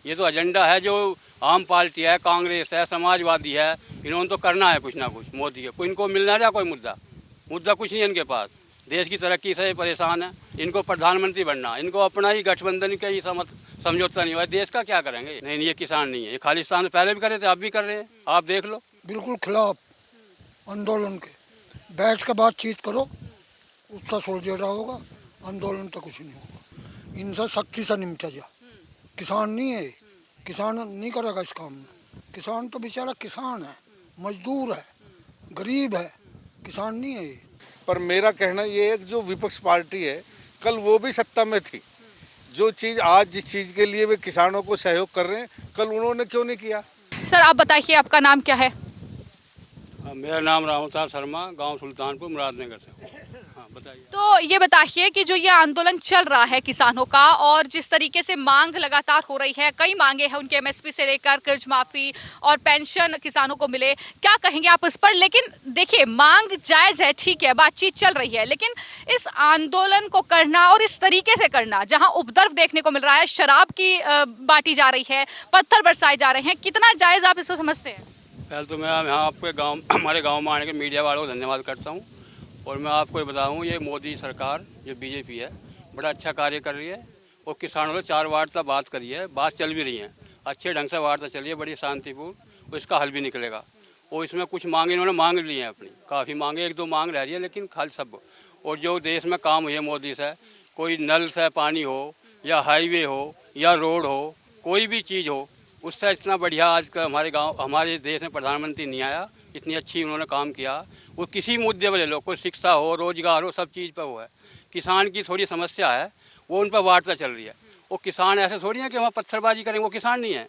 ये तो एजेंडा है जो आम पार्टी है, कांग्रेस है, समाजवादी है, इन्होंने तो करना है कुछ ना कुछ मोदी के। कोई इनको मिलना रहा कोई मुद्दा कुछ नहीं है इनके पास। देश की तरक्की से परेशान है, इनको प्रधानमंत्री बनना, इनको अपना ही गठबंधन का ही समझौता नहीं हुआ। देश का क्या करेंगे? नहीं, ये किसान नहीं है, ये खालिस्तान पहले भी कर रहे थे, अब भी कर रहे हैं, आप देख लो। बिल्कुल खिलाफ आंदोलन के, बैठ के बातचीत करो, उसका सुलझेरा होगा, आंदोलन तो कुछ नहीं होगा। इनसे सख्ती से निपटा जा। किसान नहीं है, किसान नहीं करेगा इस काम में। किसान तो बेचारा किसान है, मजदूर है, गरीब है, किसान नहीं है। पर मेरा कहना ये है कि जो विपक्ष पार्टी है, कल वो भी सत्ता में थी। जो चीज़ आज जिस चीज़ के लिए वे किसानों को सहयोग कर रहे हैं, कल उन्होंने क्यों नहीं किया? सर आप बताइए, आपका नाम क्या है? मेरा नाम रामतार शर्मा, गांव सुल्तानपुर, मुरादनगर से। हाँ बताइए। तो ये बताइए कि जो ये आंदोलन चल रहा है किसानों का, और जिस तरीके से मांग लगातार हो रही है, कई मांगे हैं उनके, एमएसपी से लेकर कर्ज माफी और पेंशन किसानों को मिले, क्या कहेंगे आप इस पर? लेकिन देखिए, मांग जायज है, ठीक है, बातचीत चल रही है, लेकिन इस आंदोलन को करना और इस तरीके से करना, जहां उपद्रव देखने को मिल रहा है, शराब की बांटी जा रही है, पत्थर बरसाए जा रहे हैं, कितना जायज आप इसको समझते हैं? पहले तो मैं यहाँ आपके गांव, हमारे गांव में आने के मीडिया वालों को धन्यवाद करता हूँ। और मैं आपको ये बताऊँ, ये मोदी सरकार जो बीजेपी है बड़ा अच्छा कार्य कर रही है। और किसानों से 4 वार्ता बात करी है, बात चल भी रही है, अच्छे ढंग से वार्ता चली है, बड़ी शांतिपूर्ण, और इसका हल भी निकलेगा। और इसमें कुछ मांगे इन्होंने मांग ली हैं अपनी, काफ़ी मांगे, 1-2 मांग रह रही है, लेकिन खाली सब। और जो देश में काम हुई है मोदी से, कोई नल से पानी हो या हाईवे हो या रोड हो, कोई भी चीज़ हो, उससे इतना बढ़िया आज का हमारे देश में प्रधानमंत्री नहीं आया। इतनी अच्छी उन्होंने काम किया। वो किसी मुद्दे पर ले लो, कोई शिक्षा हो, रोजगार हो, सब चीज़ पर वो है। किसान की थोड़ी समस्या है, वो उन पर वार्ता चल रही है। वो किसान ऐसे थोड़ी है कि वहाँ पत्थरबाजी करेंगे, वो किसान नहीं है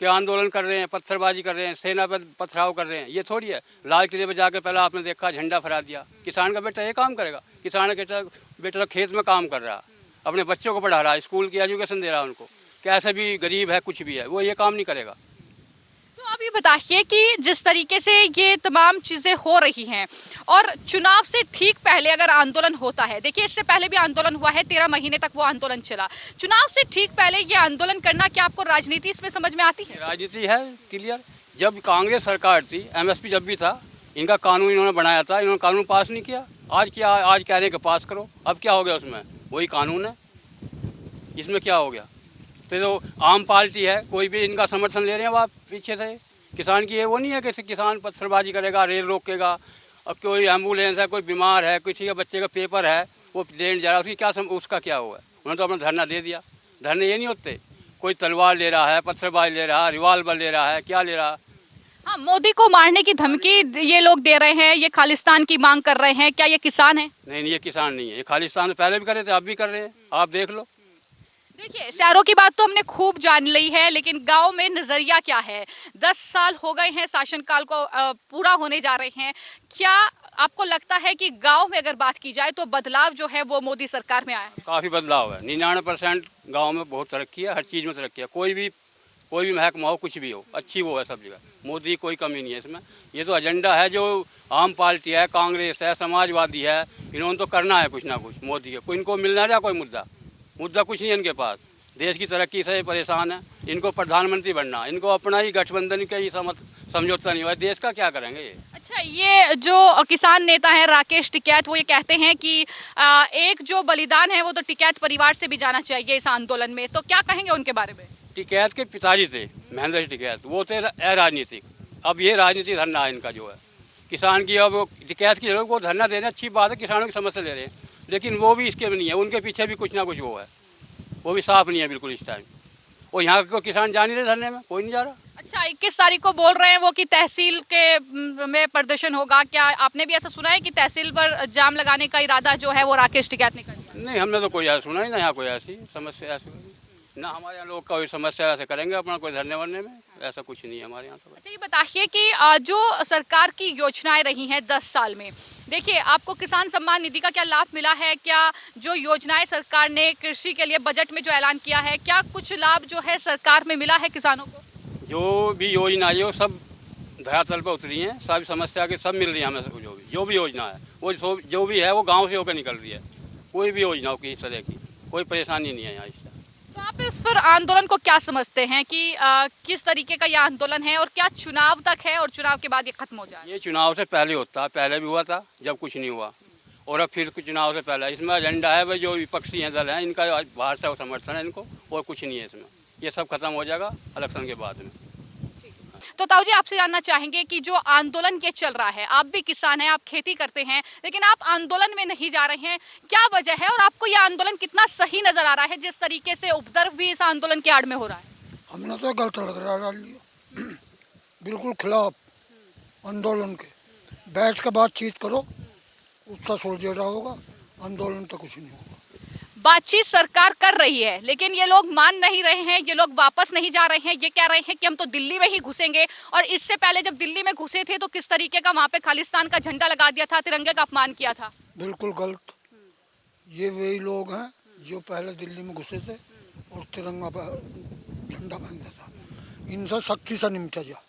कि आंदोलन कर रहे हैं, पत्थरबाजी कर रहे हैं, सेना पर पथराव कर रहे हैं, ये थोड़ी है। लाल किले पर जाकर पहले आपने देखा झंडा फहरा दिया। किसान का बेटा ये काम करेगा? किसान का बेटा खेत में काम कर रहा, अपने बच्चों को पढ़ा रहा, स्कूल की एजुकेशन दे रहा है उनको, कैसे भी गरीब है, कुछ भी है, वो ये काम नहीं करेगा। तो आप ये बताइए कि जिस तरीके से ये तमाम चीज़ें हो रही हैं, और चुनाव से ठीक पहले अगर आंदोलन होता है, देखिए इससे पहले भी आंदोलन हुआ है, 13 महीने तक वो आंदोलन चला, चुनाव से ठीक पहले ये आंदोलन करना, क्या आपको राजनीति इसमें समझ में आती है? राजनीति है क्लियर। जब कांग्रेस सरकार थी, एमएसपी जब भी था, इनका कानून इन्होंने बनाया था, इन्होंने कानून पास नहीं किया। आज कह रहे हैं कि पास करो, अब क्या हो गया उसमें? वही कानून है, इसमें क्या हो गया? तो आम पार्टी है, कोई भी इनका समर्थन ले रहे हैं, आप पीछे से। किसान की ये वो नहीं है कि किसान पत्थरबाजी करेगा, रेल रोकेगा। अब कोई एम्बुलेंस है, कोई बीमार है, किसी के बच्चे का पेपर है, वो देने जा रहा है, उसका क्या हुआ है? उन्होंने तो अपना धरना दे दिया। धरने ये नहीं होते, कोई तलवार ले रहा है, पत्थरबाजी ले रहा है, रिवाल्वर ले रहा है, क्या ले रहा है? हाँ, मोदी को मारने की धमकी ये लोग दे रहे हैं, ये खालिस्तान की मांग कर रहे हैं, क्या ये किसान है? नहीं, ये किसान नहीं है, ये खालिस्तान पहले भी कर रहे थे, अब भी कर रहे हैं, आप देख लो। देखिए, शहरों की बात तो हमने खूब जान ली है, लेकिन गांव में नजरिया क्या है? 10 साल हो गए हैं शासनकाल को पूरा होने जा रहे हैं। क्या आपको लगता है कि गांव में अगर बात की जाए तो बदलाव जो है वो मोदी सरकार में आया है? काफ़ी बदलाव है, 99% गाँव में बहुत तरक्की है, हर चीज़ में तरक्की है। कोई भी महकमा हो, कुछ भी हो, अच्छी वो है सब जगह। मोदी कोई कमी नहीं है इसमें। ये तो एजेंडा है जो आम पार्टी है, कांग्रेस है, समाजवादी है, इन्होंने तो करना है कुछ ना कुछ मोदी के। कोई इनको मिलना रहा कोई मुद्दा कुछ नहीं है इनके पास। देश की तरक्की से परेशान है, इनको प्रधानमंत्री बनना, इनको अपना ही गठबंधन का ही समझौता नहीं हुआ। देश का क्या करेंगे ये? अच्छा, ये जो किसान नेता हैं राकेश टिकैत, वो ये कहते हैं कि एक जो बलिदान है वो तो टिकैत परिवार से भी जाना चाहिए इस आंदोलन में, तो क्या कहेंगे उनके बारे में? टिकैत के पिताजी थे महेंद्र टिकैत, वो थे अराजनीतिक। अब ये राजनीति धरना है इनका जो है किसान की। अब टिकैत की जरूरत, वो धरना दे रहे हैं, अच्छी बात है, किसानों की समस्या ले रहे हैं, लेकिन वो भी इसके भी नहीं है, उनके पीछे भी कुछ ना कुछ वो है, वो भी साफ नहीं है बिल्कुल इस टाइम। और यहाँ को किसान जा नहीं रहे धरने में, कोई नहीं जा रहा। अच्छा, 21 तारीख को बोल रहे हैं वो कि तहसील के में प्रदर्शन होगा, क्या आपने भी ऐसा सुना है कि तहसील पर जाम लगाने का इरादा जो है वो राकेश टिकैत ने कर दिया? नहीं, हमने तो कोई ऐसा सुना ही ना, यहाँ कोई ऐसी समस्या ऐसी ना, हमारे यहाँ लोग कोई समस्या ऐसे करेंगे अपना कोई धरने वरने में, ऐसा कुछ नहीं है हमारे यहाँ तो। अच्छा, ये बताइए कि जो सरकार की योजनाएं रही हैं 10 साल में, देखिए आपको किसान सम्मान निधि का क्या लाभ मिला है? क्या जो योजनाएं सरकार ने कृषि के लिए बजट में जो ऐलान किया है, क्या कुछ लाभ जो है सरकार में मिला है किसानों को? जो भी योजना है वो सब धरातल पर उतरी हैं, सब समस्या के सब मिल रही है हमें। जो भी योजना है वो जो भी है वो गाँव से होकर निकल रही है। कोई भी योजना हो किसी तरह की, कोई परेशानी नहीं है यहाँ। तो आप आप इस फिर आंदोलन को क्या समझते हैं कि किस तरीके का यह आंदोलन है और क्या चुनाव तक है और चुनाव के बाद ये खत्म हो जाए? ये चुनाव से पहले होता, पहले भी हुआ था जब कुछ नहीं हुआ, और अब फिर चुनाव से पहले। इसमें एजेंडा है भाई, जो विपक्षी हैं दल हैं इनका बाहर से समर्थन है इनको, और कुछ नहीं है इसमें। ये सब खत्म हो जाएगा इलेक्शन के बाद में। तो ताऊ जी, आपसे जानना चाहेंगे कि जो आंदोलन ये चल रहा है, आप भी किसान हैं, आप खेती करते हैं, लेकिन आप आंदोलन में नहीं जा रहे हैं, क्या वजह है और आपको ये आंदोलन कितना सही नजर आ रहा है जिस तरीके से उपद्रव भी इस आंदोलन के आड़ में हो रहा है? हमने तो गलत रगड़ा डाल लिया, बिल्कुल खिलाफ आंदोलन के। बैठ के बातचीत करो, उसका सुलझेरा होगा, आंदोलन तो कुछ नहीं होगा। बातचीत सरकार कर रही है, लेकिन ये लोग मान नहीं रहे हैं, ये लोग वापस नहीं जा रहे हैं। ये कह रहे हैं कि हम तो दिल्ली में ही घुसेंगे, और इससे पहले जब दिल्ली में घुसे थे तो किस तरीके का वहां पे खालिस्तान का झंडा लगा दिया था, तिरंगे का अपमान किया था। बिल्कुल गलत। ये वही लोग हैं जो पहले दिल्ली में घुसे थे और तिरंगा झंडा बांधा था। इनसे सख्ती से निपटा जा।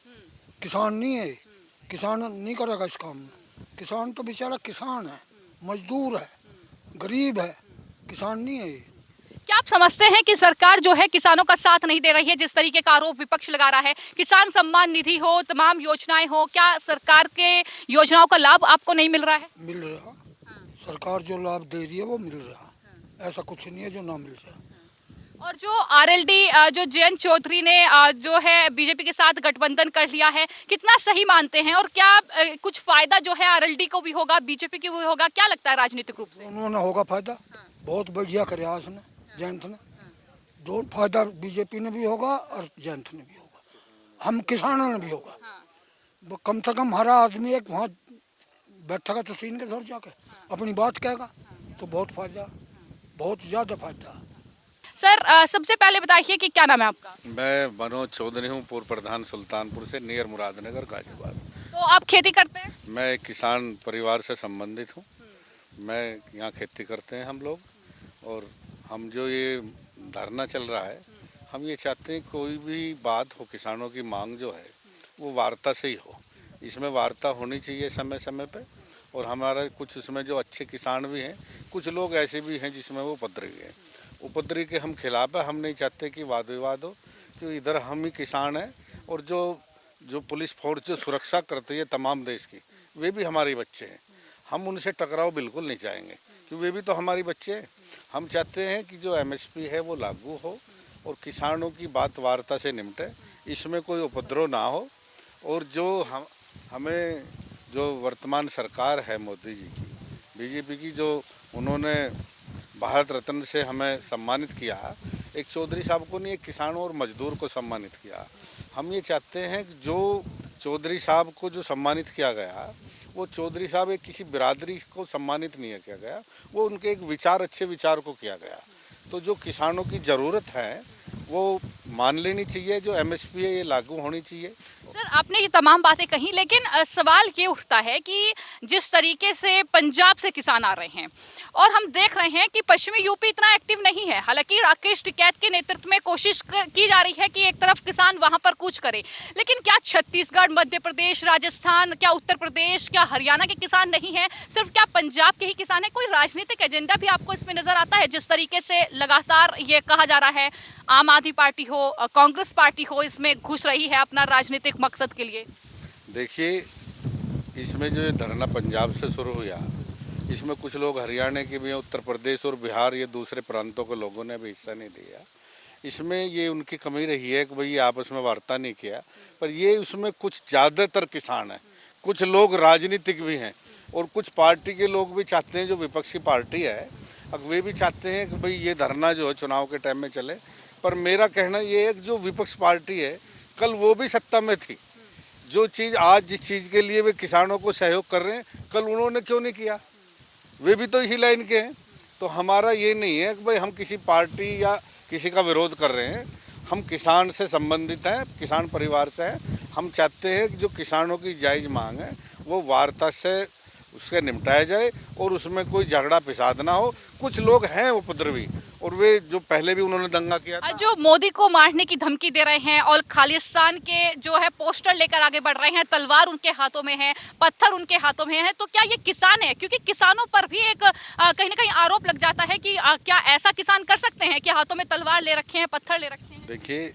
किसान नहीं है, किसान नहीं करेगा इस काम में। किसान तो बेचारा किसान है, मजदूर है, गरीब है, किसान नहीं है। क्या आप समझते हैं कि सरकार जो है किसानों का साथ नहीं दे रही है? जिस तरीके का आरोप विपक्ष लगा रहा है, किसान सम्मान निधि हो, तमाम योजनाएं हो, क्या सरकार के योजनाओं का लाभ आपको नहीं मिल रहा है? मिल रहा, सरकार जो लाभ दे रही है वो मिल रहा, ऐसा कुछ नहीं है जो ना मिल रहा। और जो आरएलडी जो जयंत चौधरी ने जो है बीजेपी के साथ गठबंधन कर लिया है, कितना सही मानते हैं और क्या कुछ फायदा जो है आरएलडी को भी होगा, बीजेपी को भी होगा? क्या लगता है राजनीतिक रूप से? उन्होंने होगा फायदा, बहुत बढ़िया कराया उसने, जयंत ने। दो फायदा बीजेपी ने भी होगा और जयंत ने भी होगा, हम किसानों ने भी होगा। वो कम से कम हर आदमी एक वहाँ बैठेगा तो सीन के घर जाके अपनी बात कहेगा, तो बहुत फायदा, बहुत ज़्यादा फायदा। सर, सबसे पहले बताइए कि क्या नाम है आपका? मैं मनोज चौधरी हूँ, पूर्व प्रधान सुल्तानपुर से, नियर मुरादनगर, गाजियाबाद। तो आप खेती करते हैं? मैं एक किसान परिवार से संबंधित हूँ। मैं यहाँ खेती करते हैं हम लोग, और हम जो ये धरना चल रहा है, हम ये चाहते हैं कोई भी बात हो, किसानों की मांग जो है वो वार्ता से ही हो। इसमें वार्ता होनी चाहिए समय समय पे, और हमारा कुछ उसमें जो अच्छे किसान भी हैं, कुछ लोग ऐसे भी हैं जिसमें वो उपद्रवी हैं। उपद्रवी के हम खिलाफ है, हम नहीं चाहते कि वाद विवाद हो, क्योंकि इधर हम ही किसान हैं, और जो पुलिस फोर्स जो सुरक्षा करती है तमाम देश की, वे भी हमारे बच्चे हैं। हम उनसे टकराव बिल्कुल नहीं चाहेंगे, क्योंकि वे भी तो हमारे बच्चे हैं। हम चाहते हैं कि जो एमएसपी है वो लागू हो और किसानों की बात वार्ता से निपटे, इसमें कोई उपद्रव ना हो। और जो हमें जो वर्तमान सरकार है मोदी जी की, बीजेपी की, जो उन्होंने भारत रत्न से हमें सम्मानित किया, एक चौधरी साहब को नहीं, एक किसानों और मजदूर को सम्मानित किया। हम ये चाहते हैं कि जो चौधरी साहब को जो सम्मानित किया गया, वो चौधरी साहब एक किसी बिरादरी को सम्मानित नहीं किया गया, वो उनके एक विचार, अच्छे विचार को किया गया। तो जो किसानों की ज़रूरत है वो मान लेनी चाहिए, जो एमएसपी है ये लागू होनी चाहिए। सर, आपने ये तमाम बातें कही, लेकिन सवाल ये उठता है कि जिस तरीके से पंजाब से किसान आ रहे हैं और हम देख रहे हैं कि पश्चिमी यूपी इतना एक्टिव नहीं है। हालांकि राकेश टिकैत के नेतृत्व में कोशिश की जा रही है कि एक तरफ किसान वहां पर कूच करे, लेकिन क्या छत्तीसगढ़, मध्य प्रदेश, राजस्थान, क्या उत्तर प्रदेश, क्या हरियाणा के किसान नहीं है? सिर्फ क्या पंजाब के ही किसान है? कोई राजनीतिक एजेंडा भी आपको इसमें नजर आता है? जिस तरीके से लगातार ये कहा जा रहा है आम आदमी पार्टी हो, कांग्रेस पार्टी हो, इसमें घुस रही है अपना राजनीतिक मकसद के लिए। देखिए, इसमें जो धरना पंजाब से शुरू हुआ, इसमें कुछ लोग हरियाणा के भी हैं, उत्तर प्रदेश और बिहार, ये दूसरे प्रांतों के लोगों ने भी हिस्सा नहीं दिया। इसमें ये उनकी कमी रही है कि भाई आपस में वार्ता नहीं किया, पर ये उसमें कुछ ज़्यादातर किसान हैं, कुछ लोग राजनीतिक भी हैं, और कुछ पार्टी के लोग भी चाहते हैं, जो विपक्षी पार्टी है, अब वे भी चाहते हैं कि भाई ये धरना जो है चुनाव के टाइम में चले। पर मेरा कहना ये है कि जो विपक्ष पार्टी है, कल वो भी सत्ता में थी। जो चीज़ आज जिस चीज़ के लिए वे किसानों को सहयोग कर रहे हैं, कल उन्होंने क्यों नहीं किया? वे भी तो इसी लाइन के हैं। तो हमारा ये नहीं है कि भाई हम किसी पार्टी या किसी का विरोध कर रहे हैं। हम किसान से संबंधित हैं, किसान परिवार से हैं। हम चाहते हैं कि जो किसानों की जायज़ मांग है वो वार्ता से उसके निपटाया जाए, और उसमें कोई झगड़ा फिसाद ना हो। कुछ लोग हैं उपद्रवी, और और वे जो पहले भी उन्होंने दंगा किया था। जो मोदी को मारने की धमकी दे रहे हैं और खालिस्तान के जो है पोस्टर लेकर आगे बढ़ रहे हैं, तलवार उनके हाथों में है, पत्थर उनके हाथों में है, तो क्या ये किसान है? क्योंकि किसानों पर भी एक कहीं ना कहीं आरोप लग जाता है कि क्या ऐसा किसान कर सकते हैं कि हाथों में तलवार ले रखे हैं, पत्थर ले रखे हैं? देखिए,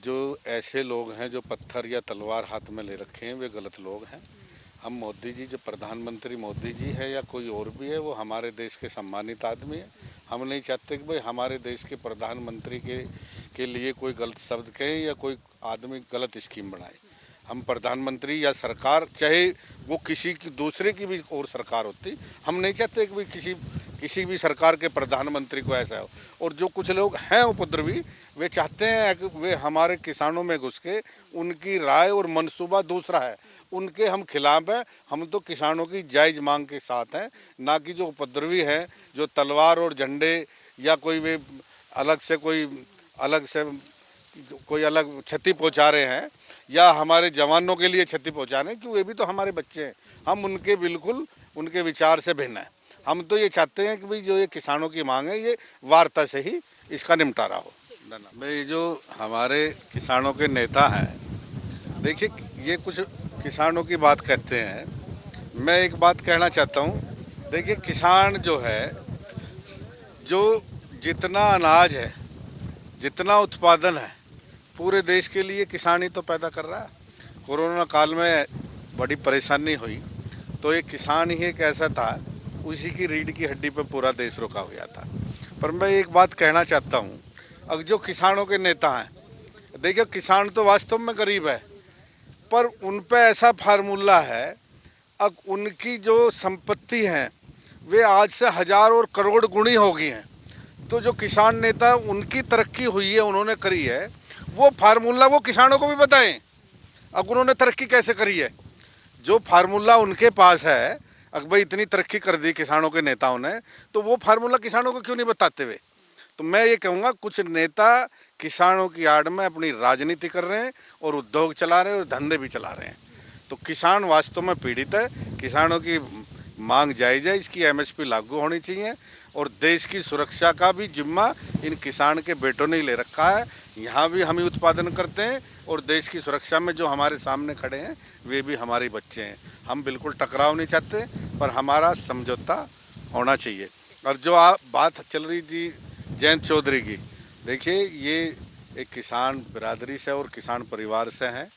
जो ऐसे लोग हैं जो पत्थर या तलवार हाथ में ले रखे हैं, वे गलत लोग हैं। हम मोदी जी, जो प्रधानमंत्री मोदी जी है या कोई और भी है, वो हमारे देश के सम्मानित आदमी है। हम नहीं चाहते कि भाई हमारे देश के प्रधानमंत्री के लिए कोई गलत शब्द कहे या कोई आदमी गलत स्कीम बनाए। हम प्रधानमंत्री या सरकार, चाहे वो किसी की दूसरे की भी और सरकार होती, हम नहीं चाहते कि भाई किसी भी सरकार के प्रधानमंत्री को ऐसा हो। और जो कुछ लोग हैं उपद्रवी, वे चाहते हैं कि वे हमारे किसानों में घुस के, उनकी राय और मंसूबा दूसरा है, उनके हम खिलाफ हैं। हम तो किसानों की जायज़ मांग के साथ हैं, ना कि जो उपद्रवी हैं, जो तलवार और झंडे या कोई वे अलग से कोई अलग क्षति पहुंचा रहे हैं या हमारे जवानों के लिए क्षति पहुंचा रहे हैं, क्योंकि वे भी तो हमारे बच्चे हैं। हम उनके बिल्कुल उनके विचार से भिन्न हैं। हम तो ये चाहते हैं कि भाई जो ये किसानों की मांग है, ये वार्ता से ही इसका निपटारा हो। भाई जो हमारे किसानों के नेता हैं, देखिए, ये कुछ किसानों की बात कहते हैं। मैं एक बात कहना चाहता हूँ, देखिए, किसान जो है, जो जितना अनाज है, जितना उत्पादन है, पूरे देश के लिए किसान ही तो पैदा कर रहा है। कोरोना काल में बड़ी परेशानी हुई तो एक किसान ही एक ऐसा था, उसी की रीढ़ की हड्डी पे पूरा देश रुका हुआ था। पर मैं एक बात कहना चाहता हूँ, अब जो किसानों के नेता हैं, देखिए, किसान तो वास्तव में गरीब है, पर उन पे ऐसा फार्मूला है, अब उनकी जो संपत्ति है वे आज से 1000 और करोड़ गुणी हो गई हैं। तो जो किसान नेता, उनकी तरक्की हुई है, उन्होंने करी है, वो फार्मूला वो किसानों को भी बताएं। अब उन्होंने तरक्की कैसे करी है, जो फार्मूला उनके पास है, अगर भाई इतनी तरक्की कर दी किसानों के नेताओं ने, तो वो फार्मूला किसानों को क्यों नहीं बताते हुए? तो मैं ये कहूँगा, कुछ नेता किसानों की आड़ में अपनी राजनीति कर रहे हैं और उद्योग चला रहे हैं और धंधे भी चला रहे हैं। तो किसान वास्तव में पीड़ित है। किसानों की मांग जायज़ है, इसकी MSP लागू होनी चाहिए और देश की सुरक्षा का भी जिम्मा इन किसान के बेटों ने ले रखा है। यहाँ भी हम ही उत्पादन करते हैं और देश की सुरक्षा में जो हमारे सामने खड़े हैं, वे भी हमारे बच्चे हैं। हम बिल्कुल टकराव नहीं चाहते, पर हमारा समझौता होना चाहिए। और जो बात चल रही थी जयंत चौधरी की, देखिए, ये एक किसान बिरादरी से और किसान परिवार से हैं।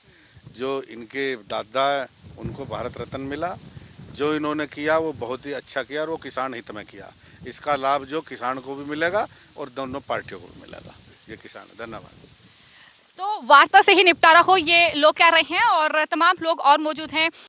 जो इनके दादा, उनको भारत रत्न मिला। जो इन्होंने किया वो बहुत ही अच्छा किया और वो किसान हित में किया। इसका लाभ जो किसान को भी मिलेगा और दोनों पार्टियों को भी मिलेगा। ये किसान, धन्यवाद। तो वार्ता से ही निपटारा हो, ये लोग कह रहे हैं और तमाम लोग और मौजूद हैं।